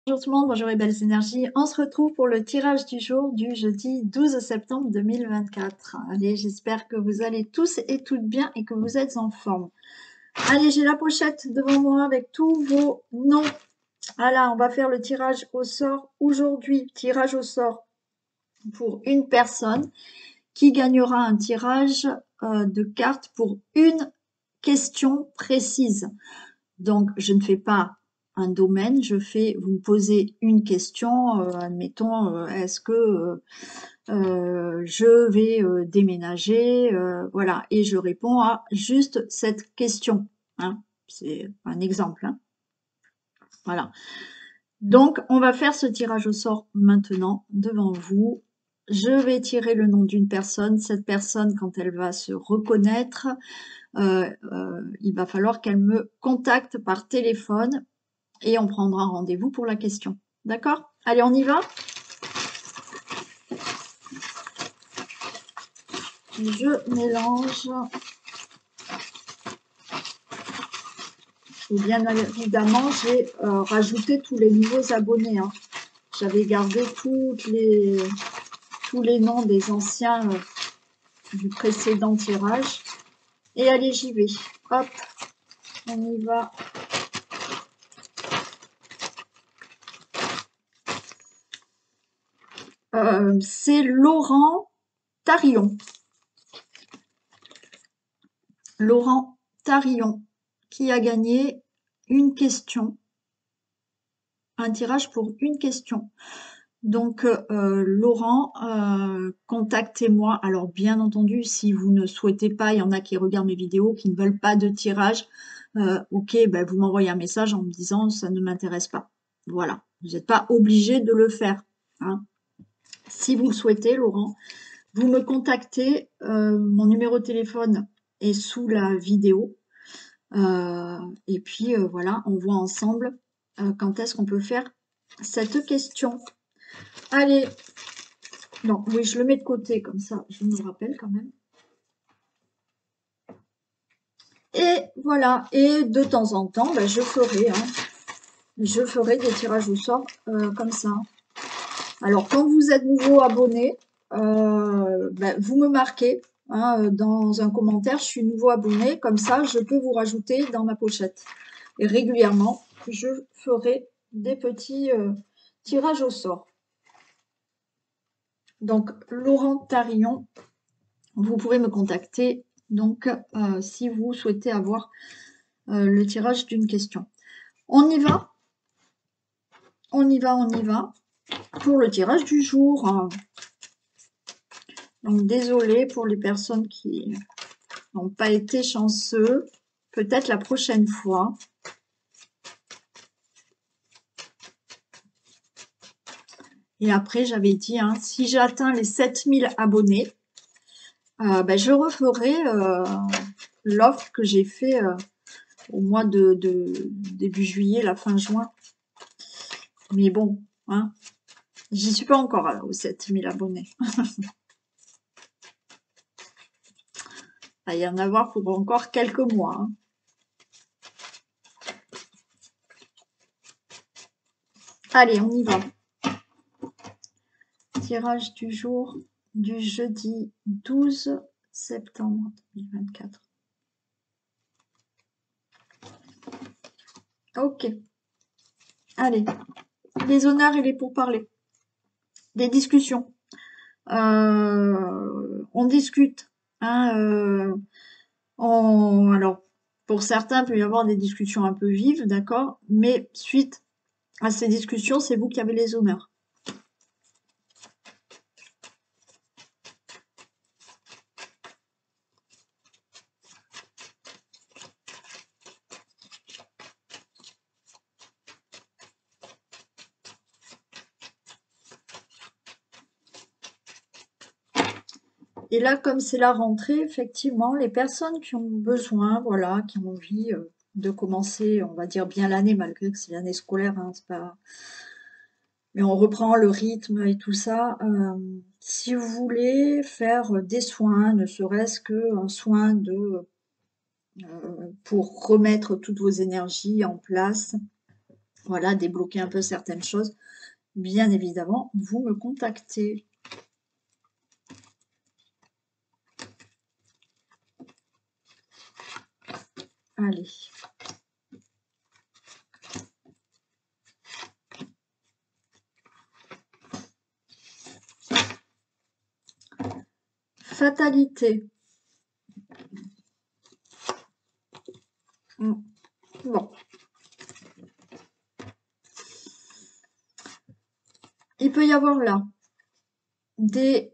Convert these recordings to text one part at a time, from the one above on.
Bonjour tout le monde, bonjour les belles énergies. On se retrouve pour le tirage du jour du jeudi 12 septembre 2024. Allez, j'espère que vous allez tous et toutes bien et que vous êtes en forme. Allez, j'ai la pochette devant moi avec tous vos noms. Voilà, on va faire le tirage au sort aujourd'hui. Tirage au sort pour une personne qui gagnera un tirage de cartes pour une question précise. Donc, je ne fais pas un domaine, vous me posez une question, admettons, est-ce que je vais déménager, voilà, et je réponds à juste cette question, hein. C'est un exemple, hein. Voilà. Donc, on va faire ce tirage au sort maintenant devant vous. Je vais tirer le nom d'une personne. Cette personne, quand elle va se reconnaître, il va falloir qu'elle me contacte par téléphone et on prendra rendez-vous pour la question. D'accord? Allez, on y va? Je mélange. Et bien évidemment, j'ai rajouté tous les nouveaux abonnés, hein. J'avais gardé tous les noms des anciens du précédent tirage. Et allez, j'y vais. Hop, on y va. C'est Laurent Tarillon. Laurent Tarillon qui a gagné une question. Un tirage pour une question. Donc, Laurent, contactez-moi. Alors, bien entendu, si vous ne souhaitez pas, il y en a qui regardent mes vidéos, qui ne veulent pas de tirage, ok, ben, vous m'envoyez un message en me disant ça ne m'intéresse pas. Voilà, vous n'êtes pas obligé de le faire, hein. Si vous le souhaitez, Laurent, vous me contactez. Mon numéro de téléphone est sous la vidéo. Et puis, voilà, on voit ensemble quand est-ce qu'on peut faire cette question. Allez, non, oui, je le mets de côté, comme ça, je me rappelle quand même. Et voilà, et de temps en temps, ben, je ferai des tirages au sort comme ça. Alors, quand vous êtes nouveau abonné, ben, vous me marquez hein, dans un commentaire, je suis nouveau abonné, comme ça, je peux vous rajouter dans ma pochette. Et régulièrement, je ferai des petits tirages au sort. Donc, Laurent Tarillon, vous pouvez me contacter donc si vous souhaitez avoir le tirage d'une question. On y va? On y va, on y va pour le tirage du jour. Donc, désolé pour les personnes qui n'ont pas été chanceux. Peut-être la prochaine fois. Et après, j'avais dit, hein, si j'atteins les 7000 abonnés, ben, je referai l'offre que j'ai fait au mois de début juillet, la fin juin. Mais bon, hein, j'y suis pas encore aux 7000 abonnés. Il va y en avoir pour encore quelques mois, hein. Allez, on y va. Tirage du jour du jeudi 12 septembre 2024. Ok. Allez. Les honneurs et les pourparlers. Des discussions. On discute. Hein, alors, pour certains, il peut y avoir des discussions un peu vives, d'accord, mais suite à ces discussions, c'est vous qui avez les honneurs. Et là, comme c'est la rentrée, effectivement, les personnes qui ont besoin, voilà, qui ont envie de commencer, on va dire bien l'année, malgré que c'est l'année scolaire, hein, c'est pas... mais on reprend le rythme et tout ça. Si vous voulez faire des soins, ne serait-ce qu'un soin pour remettre toutes vos énergies en place, voilà, débloquer un peu certaines choses, bien évidemment, vous me contactez. Allez. Fatalité. Bon. Il peut y avoir là de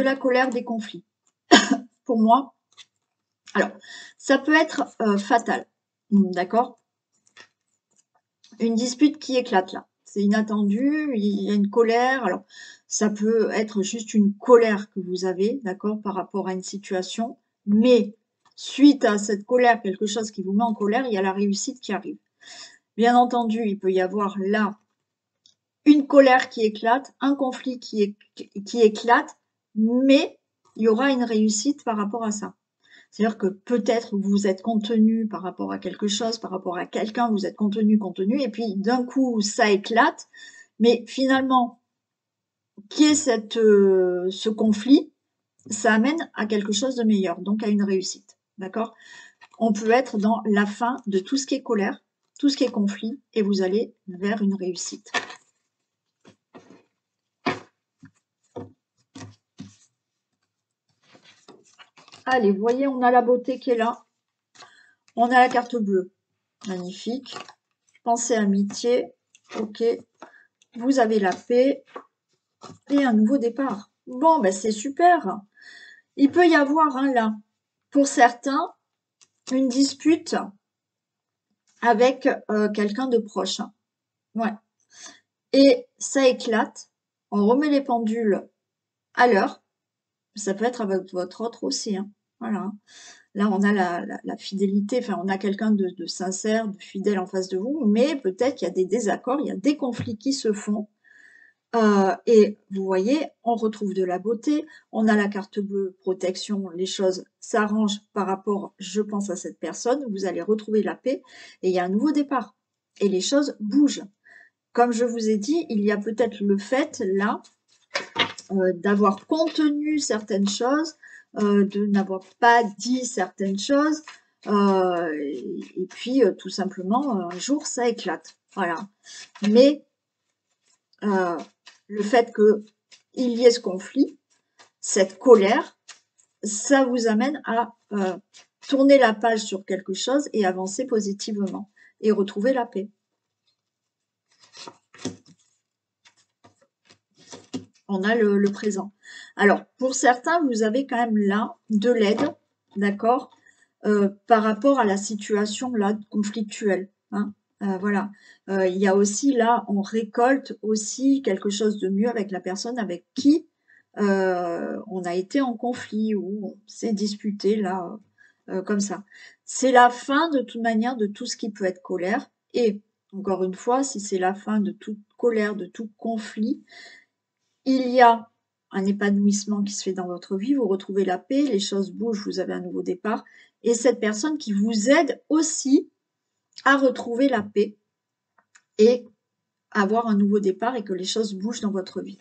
la colère, des conflits. Pour moi, alors, ça peut être fatal, d'accord? Une dispute qui éclate là. C'est inattendu, il y a une colère. Alors, ça peut être juste une colère que vous avez, d'accord, par rapport à une situation. Mais suite à cette colère, quelque chose qui vous met en colère, il y a la réussite qui arrive. Bien entendu, il peut y avoir là une colère qui éclate, un conflit qui éclate, mais il y aura une réussite par rapport à ça. C'est-à-dire que peut-être vous êtes contenu par rapport à quelque chose, par rapport à quelqu'un, vous êtes contenu, et puis d'un coup ça éclate, mais finalement, qui est ce conflit, ça amène à quelque chose de meilleur, donc à une réussite. D'accord? On peut être dans la fin de tout ce qui est colère, tout ce qui est conflit, et vous allez vers une réussite. Allez, vous voyez, on a la beauté qui est là. On a la carte bleue. Magnifique. Pensée amitié. Ok. Vous avez la paix. Et un nouveau départ. Bon, ben c'est super. Il peut y avoir là, pour certains, une dispute avec quelqu'un de proche. Ouais. Et ça éclate. On remet les pendules à l'heure. Ça peut être avec votre autre aussi. Hein. Voilà. Là, on a la fidélité, enfin, on a quelqu'un de sincère, de fidèle en face de vous, mais peut-être qu'il y a des désaccords, il y a des conflits qui se font. Et vous voyez, on retrouve de la beauté, on a la carte bleue, protection, les choses s'arrangent par rapport, je pense, à cette personne, vous allez retrouver la paix, et il y a un nouveau départ. Et les choses bougent. Comme je vous ai dit, il y a peut-être le fait, là, d'avoir contenu certaines choses, de n'avoir pas dit certaines choses, et puis tout simplement, un jour, ça éclate. Voilà. Mais le fait qu'il y ait ce conflit, cette colère, ça vous amène à tourner la page sur quelque chose et avancer positivement et retrouver la paix. On a le présent. Alors, pour certains, vous avez quand même là de l'aide, d'accord, par rapport à la situation là conflictuelle. Hein, voilà. Il y a aussi là, on récolte aussi quelque chose de mieux avec la personne avec qui on a été en conflit ou on s'est disputé là, comme ça. C'est la fin de toute manière de tout ce qui peut être colère. Et encore une fois, si c'est la fin de toute colère, de tout conflit, il y a un épanouissement qui se fait dans votre vie, vous retrouvez la paix, les choses bougent, vous avez un nouveau départ. Et cette personne qui vous aide aussi à retrouver la paix et avoir un nouveau départ et que les choses bougent dans votre vie.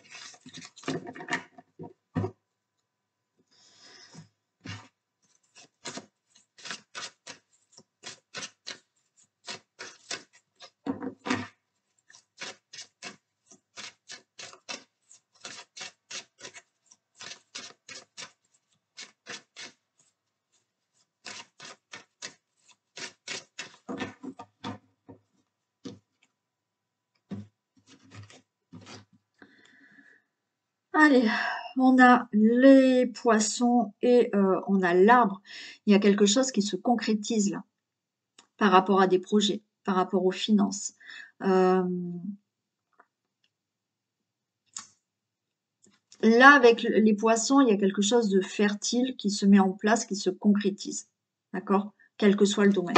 Allez, on a les poissons et on a l'arbre. Il y a quelque chose qui se concrétise là, par rapport à des projets, par rapport aux finances. Là, avec les poissons, il y a quelque chose de fertile qui se met en place, qui se concrétise. D'accord? Quel que soit le domaine.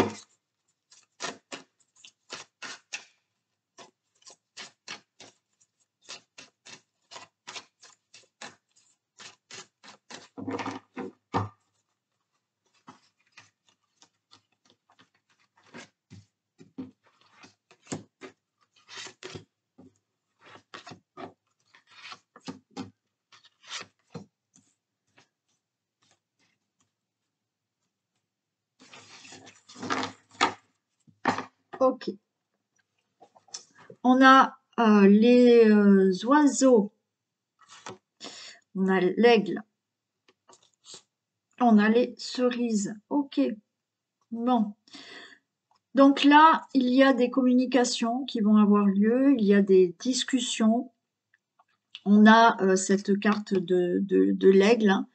Ok. On a les oiseaux. On a l'aigle. On a les cerises. Ok. Bon. Donc là, il y a des communications qui vont avoir lieu. Il y a des discussions. On a cette carte de l'aigle, hein.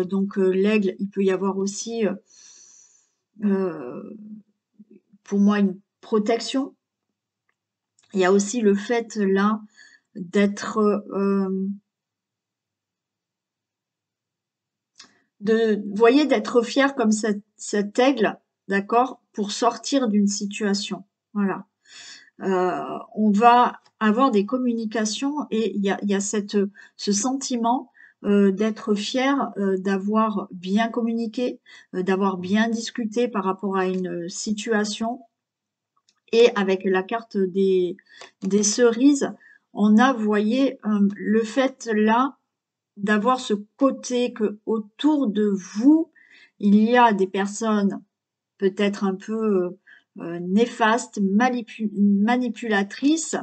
Donc l'aigle, il peut y avoir aussi, pour moi, une protection. Il y a aussi le fait là d'être, vous voyez, d'être fier comme cet aigle, d'accord, pour sortir d'une situation. Voilà. On va avoir des communications et il y a ce sentiment d'être fier, d'avoir bien communiqué, d'avoir bien discuté par rapport à une situation. Et avec la carte des cerises, on a, vous voyez, le fait là d'avoir ce côté que autour de vous, il y a des personnes peut-être un peu néfastes, manipulatrices,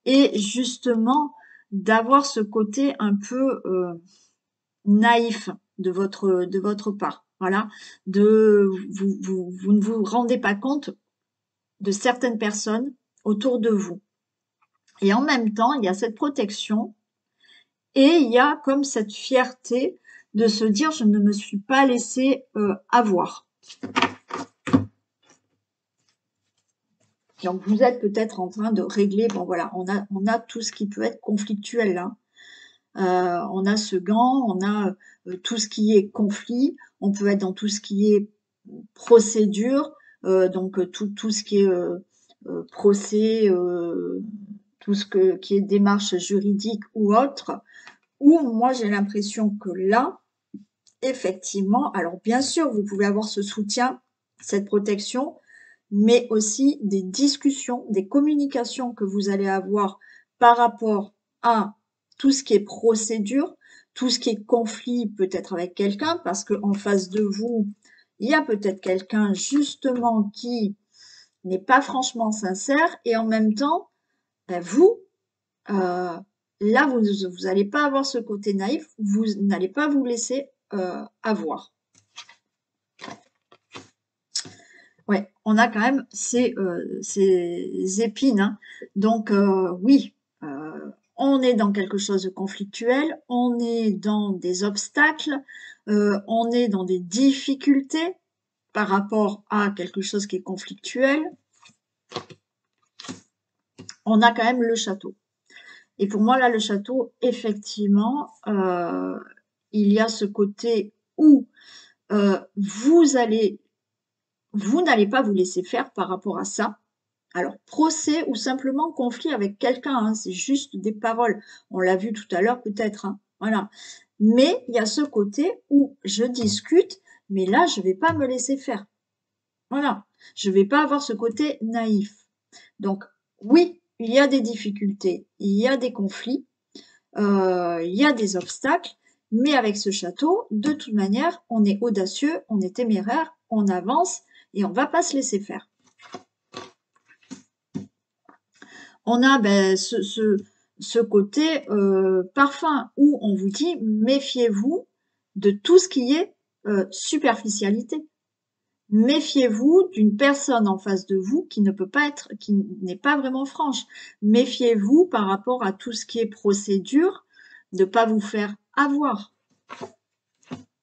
et justement d'avoir ce côté un peu naïf de votre part. Voilà, vous ne vous rendez pas compte de certaines personnes autour de vous. Et en même temps, il y a cette protection et il y a comme cette fierté de se dire je ne me suis pas laissé avoir. Donc vous êtes peut-être en train de régler, bon voilà, on a tout ce qui peut être conflictuel là. On a ce gant, on a tout ce qui est conflit, on peut être dans tout ce qui est procédure, donc tout ce qui est procès, tout ce qui est démarche juridique ou autre, où moi j'ai l'impression que là, effectivement, alors bien sûr, vous pouvez avoir ce soutien, cette protection, mais aussi des discussions, des communications que vous allez avoir par rapport à tout ce qui est procédure, tout ce qui est conflit peut-être avec quelqu'un, parce qu'en face de vous, il y a peut-être quelqu'un justement qui n'est pas franchement sincère et en même temps, ben vous, là, vous n'allez pas avoir ce côté naïf, vous n'allez pas vous laisser avoir. Ouais, on a quand même ces épines, hein. Donc oui, on est dans quelque chose de conflictuel, on est dans des obstacles, on est dans des difficultés par rapport à quelque chose qui est conflictuel. On a quand même le château. Et pour moi, là, le château, effectivement, il y a ce côté où vous n'allez pas vous laisser faire par rapport à ça. Alors, procès ou simplement conflit avec quelqu'un, hein, c'est juste des paroles. On l'a vu tout à l'heure peut-être, hein, voilà. Mais il y a ce côté où je discute, mais là, je ne vais pas me laisser faire. Voilà, je ne vais pas avoir ce côté naïf. Donc, oui, il y a des difficultés, il y a des conflits, il y a des obstacles, mais avec ce château, de toute manière, on est audacieux, on est téméraire, on avance et on ne va pas se laisser faire. On a ce côté parfum où on vous dit méfiez-vous de tout ce qui est superficialité. Méfiez-vous d'une personne en face de vous qui ne peut pas être, qui n'est pas vraiment franche. Méfiez-vous par rapport à tout ce qui est procédure, de ne pas vous faire avoir.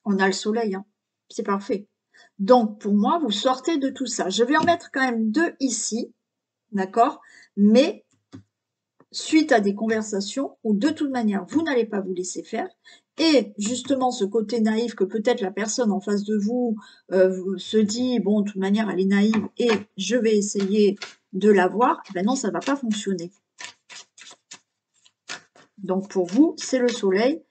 On a le soleil, hein. C'est parfait. Donc, pour moi, vous sortez de tout ça. Je vais en mettre quand même 2 ici, d'accord? Mais suite à des conversations où de toute manière, vous n'allez pas vous laisser faire. Et justement, ce côté naïf que peut-être la personne en face de vous se dit, bon, de toute manière, elle est naïve et je vais essayer de la voir, ben non, ça ne va pas fonctionner. Donc, pour vous, c'est le soleil.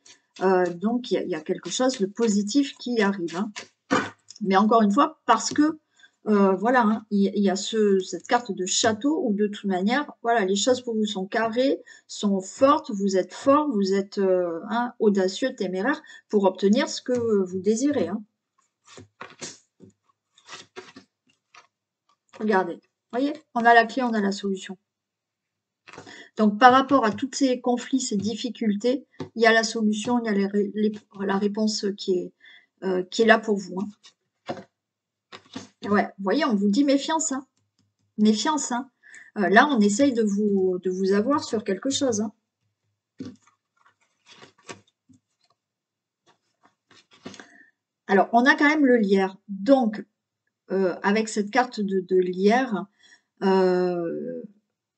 Donc, il y a quelque chose de positif qui arrive, hein. Mais encore une fois, parce que voilà, hein, il y a cette carte de château où de toute manière, voilà, les choses pour vous sont carrées, sont fortes, vous êtes fort, vous êtes hein, audacieux, téméraire pour obtenir ce que vous désirez, hein. Regardez, Voyez? On a la clé, on a la solution. Donc par rapport à tous ces conflits, ces difficultés, il y a la solution, il y a la réponse qui est là pour vous, hein. Ouais, vous voyez, on vous dit méfiance, hein. Méfiance, hein. Là, on essaye de vous avoir sur quelque chose, hein. Alors, on a quand même le lierre. Donc, avec cette carte de lierre,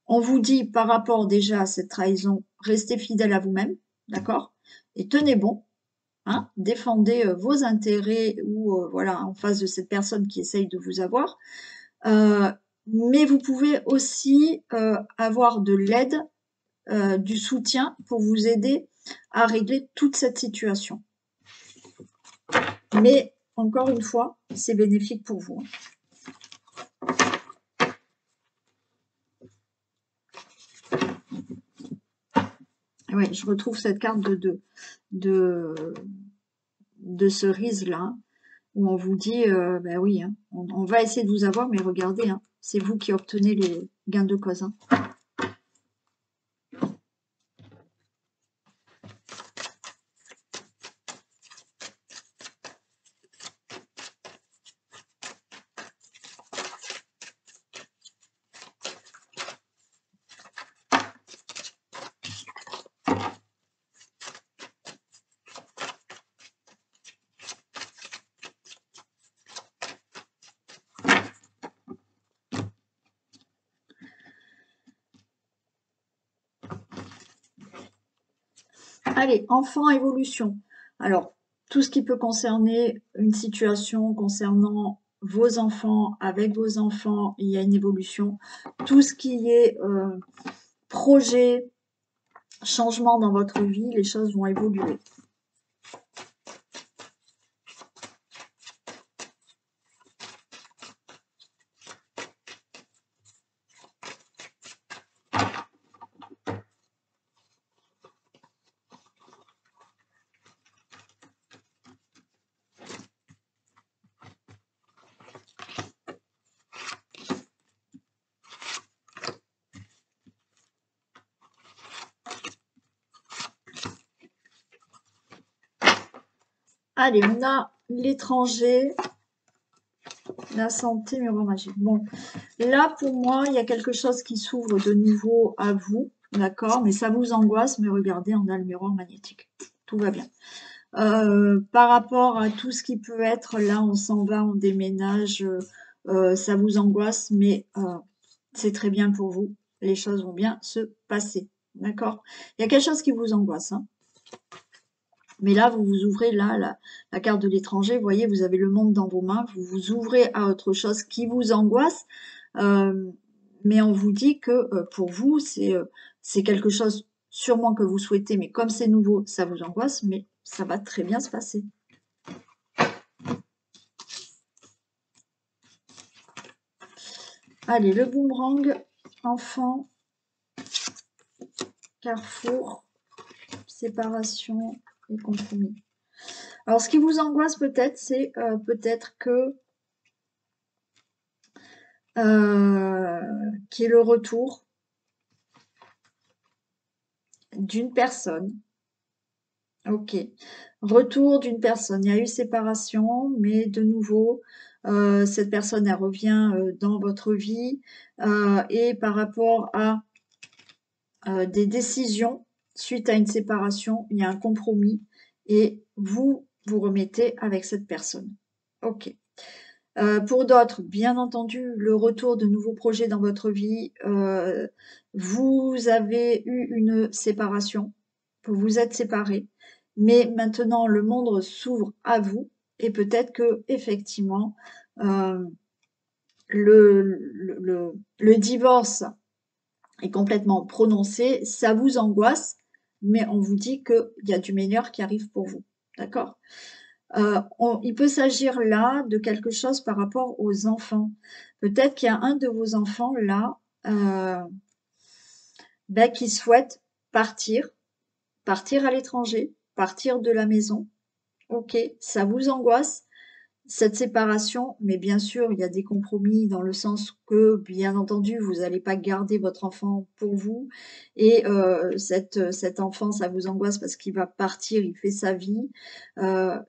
on vous dit par rapport déjà à cette trahison, restez fidèle à vous-même, d'accord? Et tenez bon, hein, défendez vos intérêts ou voilà, en face de cette personne qui essaye de vous avoir. Mais vous pouvez aussi avoir de l'aide, du soutien pour vous aider à régler toute cette situation. Mais encore une fois, c'est bénéfique pour vous, hein. Ouais, je retrouve cette carte de cerise là, où on vous dit, bah oui, hein, on va essayer de vous avoir, mais regardez, hein, c'est vous qui obtenez les gains de cause, hein. Allez, enfant, évolution. Alors, tout ce qui peut concerner une situation concernant vos enfants, avec vos enfants, il y a une évolution. Tout ce qui est projet, changement dans votre vie, les choses vont évoluer. Allez, on a l'étranger, la santé, miroir magique. Bon, là, pour moi, il y a quelque chose qui s'ouvre de nouveau à vous, d'accord? Mais ça vous angoisse, mais regardez, on a le miroir magnétique. Tout va bien. Par rapport à tout ce qui peut être, là, on s'en va, on déménage, ça vous angoisse, mais c'est très bien pour vous. Les choses vont bien se passer, d'accord? Il y a quelque chose qui vous angoisse, hein. Mais là, vous vous ouvrez là, la carte de l'étranger, vous voyez, vous avez le monde dans vos mains, vous vous ouvrez à autre chose qui vous angoisse, mais on vous dit que pour vous, c'est quelque chose sûrement que vous souhaitez, mais comme c'est nouveau, ça vous angoisse, mais ça va très bien se passer. Allez, le boomerang, enfant, carrefour, séparation et compromis. Alors, ce qui vous angoisse peut-être, c'est peut-être que qui est le retour d'une personne. Ok. Retour d'une personne. Il y a eu séparation, mais de nouveau, cette personne, elle revient dans votre vie. Et par rapport à des décisions suite à une séparation, il y a un compromis et vous vous remettez avec cette personne. Ok. Pour d'autres, bien entendu, le retour de nouveaux projets dans votre vie. Vous avez eu une séparation, vous vous êtes séparés, mais maintenant le monde s'ouvre à vous et peut-être que effectivement le divorce est complètement prononcé, ça vous angoisse, mais on vous dit qu'il y a du meilleur qui arrive pour vous. D'accord? Il peut s'agir là de quelque chose par rapport aux enfants. Peut-être qu'il y a un de vos enfants là qui souhaite partir, partir à l'étranger, partir de la maison. Ok, ça vous angoisse, cette séparation, mais bien sûr, il y a des compromis dans le sens que, bien entendu, vous n'allez pas garder votre enfant pour vous et cet enfant, ça vous angoisse parce qu'il va partir, il fait sa vie,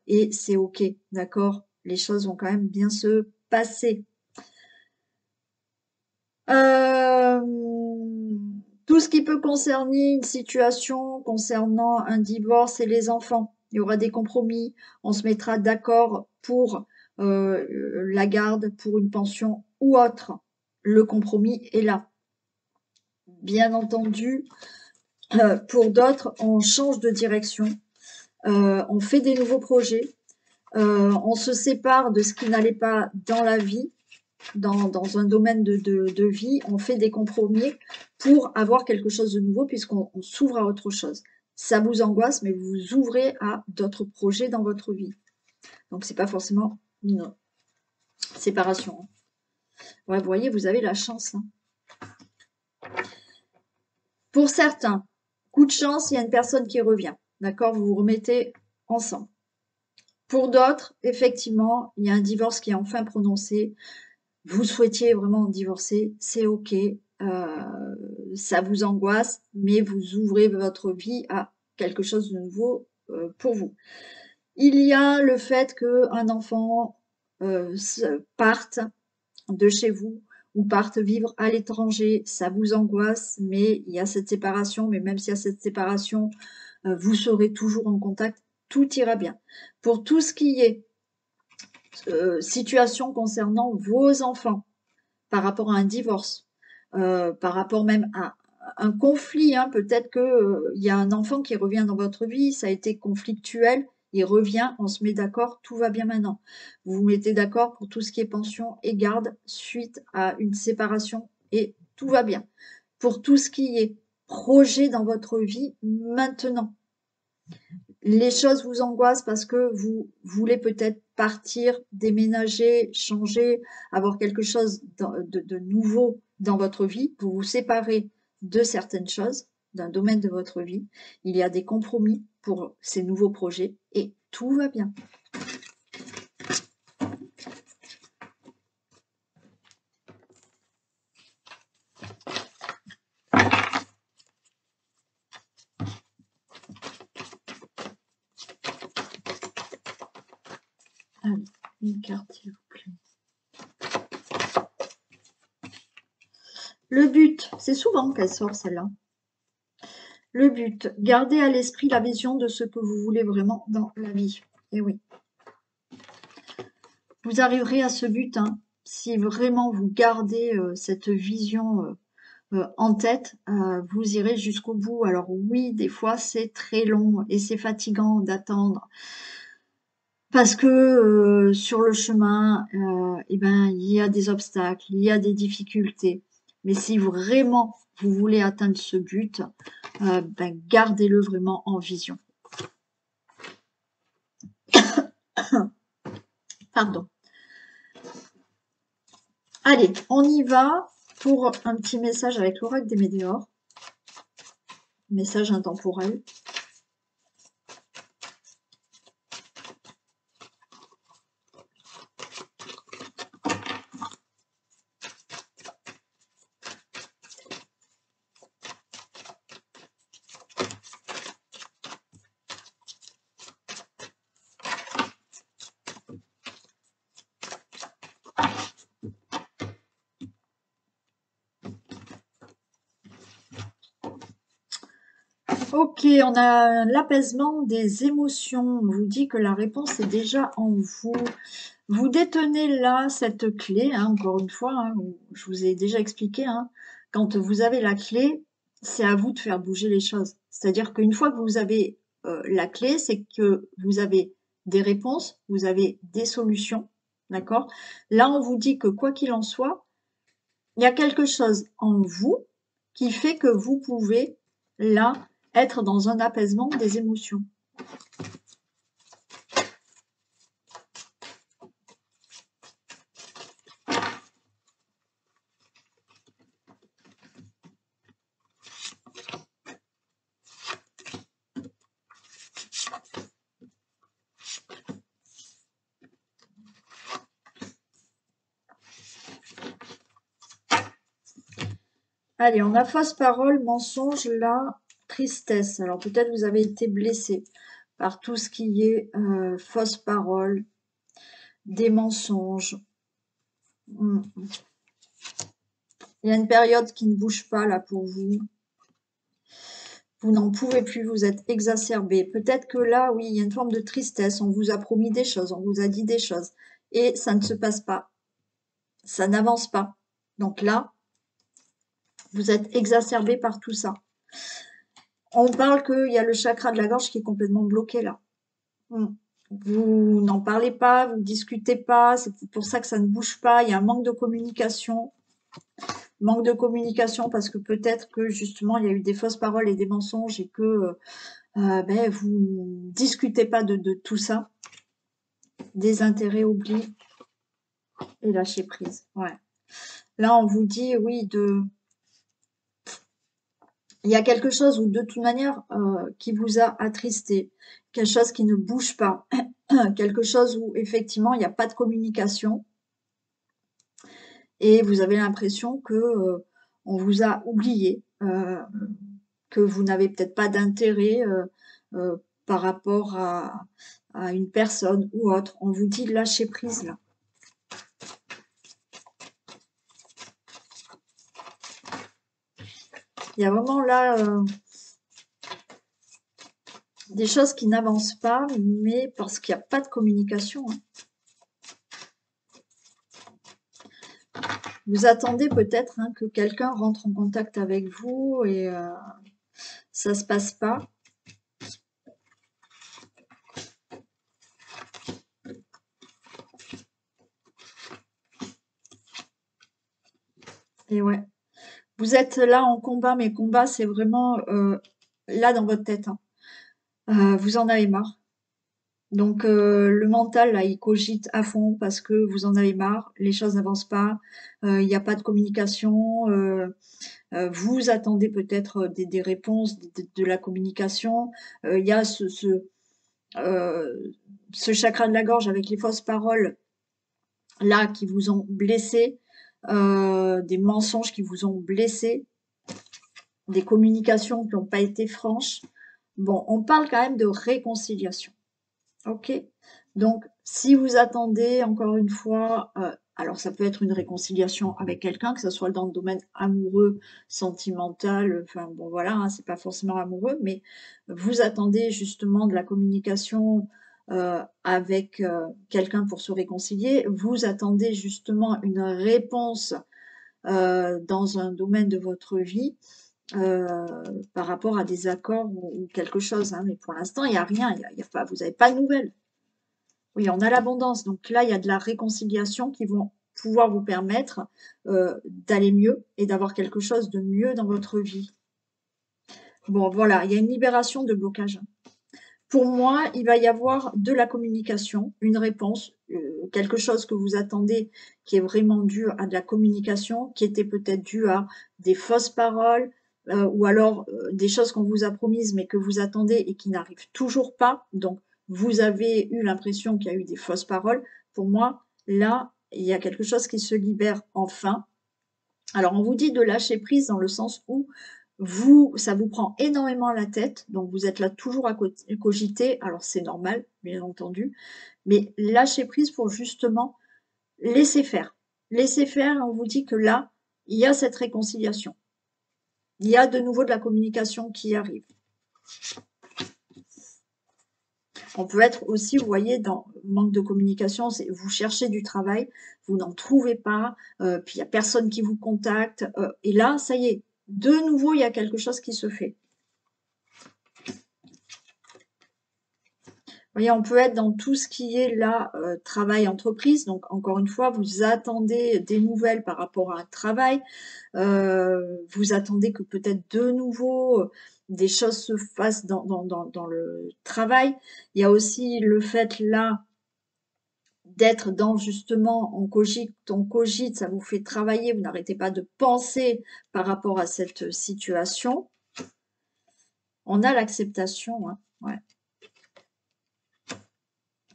et c'est OK, d'accord? Les choses vont quand même bien se passer. Tout ce qui peut concerner une situation concernant un divorce et les enfants. Il y aura des compromis, on se mettra d'accord pour la garde, pour une pension ou autre. Le compromis est là. Bien entendu, pour d'autres, on change de direction, on fait des nouveaux projets, on se sépare de ce qui n'allait pas dans la vie, dans un domaine de vie, on fait des compromis pour avoir quelque chose de nouveau puisqu'on s'ouvre à autre chose. Ça vous angoisse, mais vous vous ouvrez à d'autres projets dans votre vie. Donc, c'est pas forcément une séparation. Ouais, vous voyez, vous avez la chance. Hein. Pour certains, coup de chance, il y a une personne qui revient. D'accord? Vous vous remettez ensemble. Pour d'autres, effectivement, il y a un divorce qui est enfin prononcé. Vous souhaitiez vraiment divorcer, c'est OK. Ça vous angoisse, mais vous ouvrez votre vie à quelque chose de nouveau pour vous. Il y a le fait qu'un enfant parte de chez vous ou parte vivre à l'étranger, ça vous angoisse, mais il y a cette séparation, mais même s'il y a cette séparation, vous serez toujours en contact, tout ira bien. Pour tout ce qui est situation concernant vos enfants, par rapport à un divorce, par rapport même à un conflit, hein, peut-être que, il y a un enfant qui revient dans votre vie, ça a été conflictuel, il revient, on se met d'accord, tout va bien maintenant. Vous vous mettez d'accord pour tout ce qui est pension et garde suite à une séparation et tout va bien. Pour tout ce qui est projet dans votre vie maintenant, les choses vous angoissent parce que vous voulez peut-être partir, déménager, changer, avoir quelque chose de nouveau dans votre vie, vous vous séparez de certaines choses, d'un domaine de votre vie. Il y a des compromis pour ces nouveaux projets et tout va bien. Allez, une carte s'il vous plaît. Le but, c'est souvent qu'elle sort celle-là. Le but, gardez à l'esprit la vision de ce que vous voulez vraiment dans la vie. Et oui. Vous arriverez à ce but, hein, si vraiment vous gardez cette vision en tête, vous irez jusqu'au bout. Alors oui, des fois c'est très long et c'est fatigant d'attendre parce que sur le chemin, eh ben, il y a des obstacles, il y a des difficultés. Mais si vraiment vous voulez atteindre ce but, ben, gardez-le vraiment en vision. Pardon. Allez, on y va pour un petit message avec l'oracle des météores. Message intemporel. Ok, on a l'apaisement des émotions. On vous dit que la réponse est déjà en vous. Vous détenez là cette clé, hein, encore une fois, hein, je vous ai déjà expliqué, hein, quand vous avez la clé, c'est à vous de faire bouger les choses. C'est-à-dire qu'une fois que vous avez la clé, c'est que vous avez des réponses, vous avez des solutions, d'accord? Là, on vous dit que quoi qu'il en soit, il y a quelque chose en vous qui fait que vous pouvez, là, être dans un apaisement des émotions. Allez, on a fausse parole, mensonge, là, tristesse. Alors peut-être vous avez été blessé par tout ce qui est fausse parole, des mensonges. Il y a une période qui ne bouge pas là pour vous. Vous n'en pouvez plus, vous êtes exacerbé. Peut-être que là, oui, il y a une forme de tristesse. On vous a promis des choses, on vous a dit des choses. Et ça ne se passe pas. Ça n'avance pas. Donc là, vous êtes exacerbé par tout ça. On parle qu'il y a le chakra de la gorge qui est complètement bloqué là. Vous n'en parlez pas, vous ne discutez pas, c'est pour ça que ça ne bouge pas. Il y a un manque de communication. Manque de communication parce que peut-être que justement il y a eu des fausses paroles et des mensonges et que vous ne discutez pas de tout ça. Des intérêts, oubli et lâcher prise. Ouais. Là, on vous dit, oui, il y a quelque chose, ou de toute manière, qui vous a attristé, quelque chose qui ne bouge pas, quelque chose où, effectivement, il n'y a pas de communication, et vous avez l'impression que on vous a oublié, que vous n'avez peut-être pas d'intérêt par rapport à une personne ou autre. On vous dit lâcher prise, là. Il y a vraiment là des choses qui n'avancent pas, mais parce qu'il n'y a pas de communication. Hein. Vous attendez peut-être que quelqu'un rentre en contact avec vous et ça ne se passe pas. Et ouais. Vous êtes là en combat, mais combat, c'est vraiment là dans votre tête. Hein. Vous en avez marre. Donc le mental, là, il cogite à fond parce que vous en avez marre, les choses n'avancent pas, il n'y a pas de communication, vous attendez peut-être des réponses, de la communication. Il y a ce chakra de la gorge avec les fausses paroles là qui vous ont blessé, des mensonges qui vous ont blessé, des communications qui n'ont pas été franches. Bon, on parle quand même de réconciliation. Ok. Donc, si vous attendez, encore une fois, alors ça peut être une réconciliation avec quelqu'un, que ce soit dans le domaine amoureux, sentimental, enfin bon voilà, hein, c'est pas forcément amoureux, mais vous attendez justement de la communication avec quelqu'un pour se réconcilier, vous attendez justement une réponse dans un domaine de votre vie par rapport à des accords ou quelque chose, hein, mais pour l'instant, il n'y a rien, y a pas, vous n'avez pas de nouvelles. Oui, on a l'abondance. Donc là, il y a de la réconciliation qui vont pouvoir vous permettre d'aller mieux et d'avoir quelque chose de mieux dans votre vie. Bon, voilà, il y a une libération de blocage. Pour moi, il va y avoir de la communication, une réponse, quelque chose que vous attendez qui est vraiment dû à de la communication, qui était peut-être dû à des fausses paroles, ou alors des choses qu'on vous a promises mais que vous attendez et qui n'arrivent toujours pas. Donc, vous avez eu l'impression qu'il y a eu des fausses paroles. Pour moi, là, il y a quelque chose qui se libère enfin. Alors, on vous dit de lâcher prise dans le sens où ça vous prend énormément la tête, donc vous êtes là toujours à cogiter, alors c'est normal, bien entendu, mais lâchez prise pour justement laisser faire. Laisser faire, on vous dit que là, il y a cette réconciliation. Il y a de nouveau de la communication qui arrive. On peut être aussi, vous voyez, dans manque de communication, vous cherchez du travail, vous n'en trouvez pas, puis il n'y a personne qui vous contacte, et là, ça y est, de nouveau, il y a quelque chose qui se fait. Vous voyez, on peut être dans tout ce qui est là, travail entreprise. Donc, encore une fois, vous attendez des nouvelles par rapport à un travail. Vous attendez que peut-être de nouveau des choses se fassent dans le travail. Il y a aussi le fait là d'être dans justement, on cogite, ça vous fait travailler, vous n'arrêtez pas de penser par rapport à cette situation. On a l'acceptation, hein, ouais.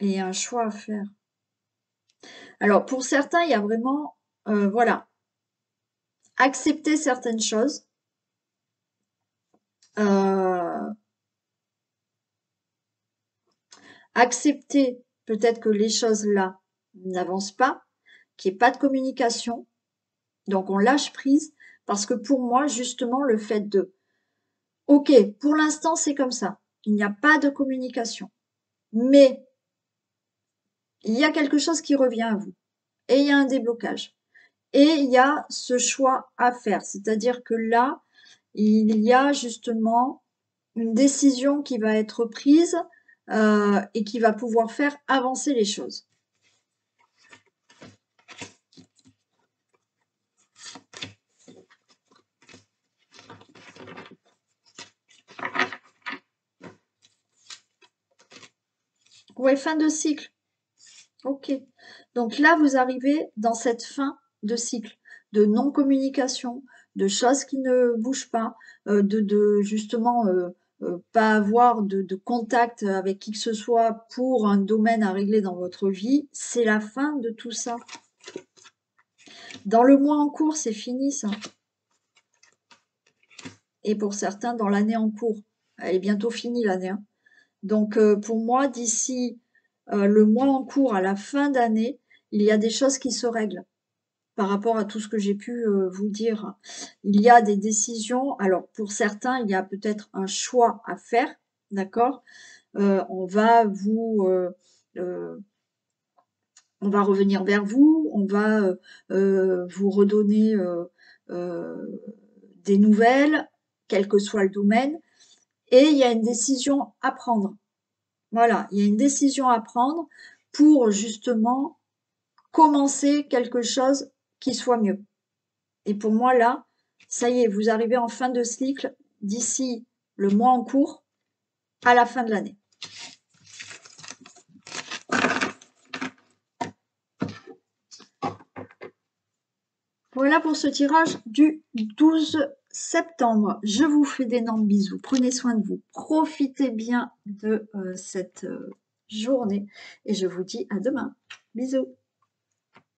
Et un choix à faire. Alors, pour certains, il y a vraiment, voilà, accepter certaines choses, accepter peut-être que les choses là n'avancent pas, qu'il n'y ait pas de communication, donc on lâche prise, parce que pour moi, justement, le fait de OK, pour l'instant, c'est comme ça, il n'y a pas de communication, mais il y a quelque chose qui revient à vous et il y a un déblocage et il y a ce choix à faire. C'est-à-dire que là, il y a justement une décision qui va être prise et qui va pouvoir faire avancer les choses. Ouais, fin de cycle. Ok. Donc là, vous arrivez dans cette fin de cycle de non-communication, de choses qui ne bougent pas, de justement pas avoir de contact avec qui que ce soit pour un domaine à régler dans votre vie. C'est la fin de tout ça. Dans le mois en cours, c'est fini ça. Et pour certains, dans l'année en cours. Elle est bientôt finie l'année, hein. Donc pour moi, d'ici le mois en cours à la fin d'année, il y a des choses qui se règlent par rapport à tout ce que j'ai pu vous dire. Il y a des décisions. Alors pour certains, il y a peut-être un choix à faire, d'accord? On va on va revenir vers vous, on va vous redonner des nouvelles, quel que soit le domaine, et il y a une décision à prendre. Voilà, il y a une décision à prendre pour justement commencer quelque chose qui soit mieux. Et pour moi, là, ça y est, vous arrivez en fin de cycle d'ici le mois en cours à la fin de l'année. Voilà pour ce tirage du 12 septembre. Je vous fais d'énormes bisous. Prenez soin de vous. Profitez bien de cette journée. Et je vous dis à demain. Bisous.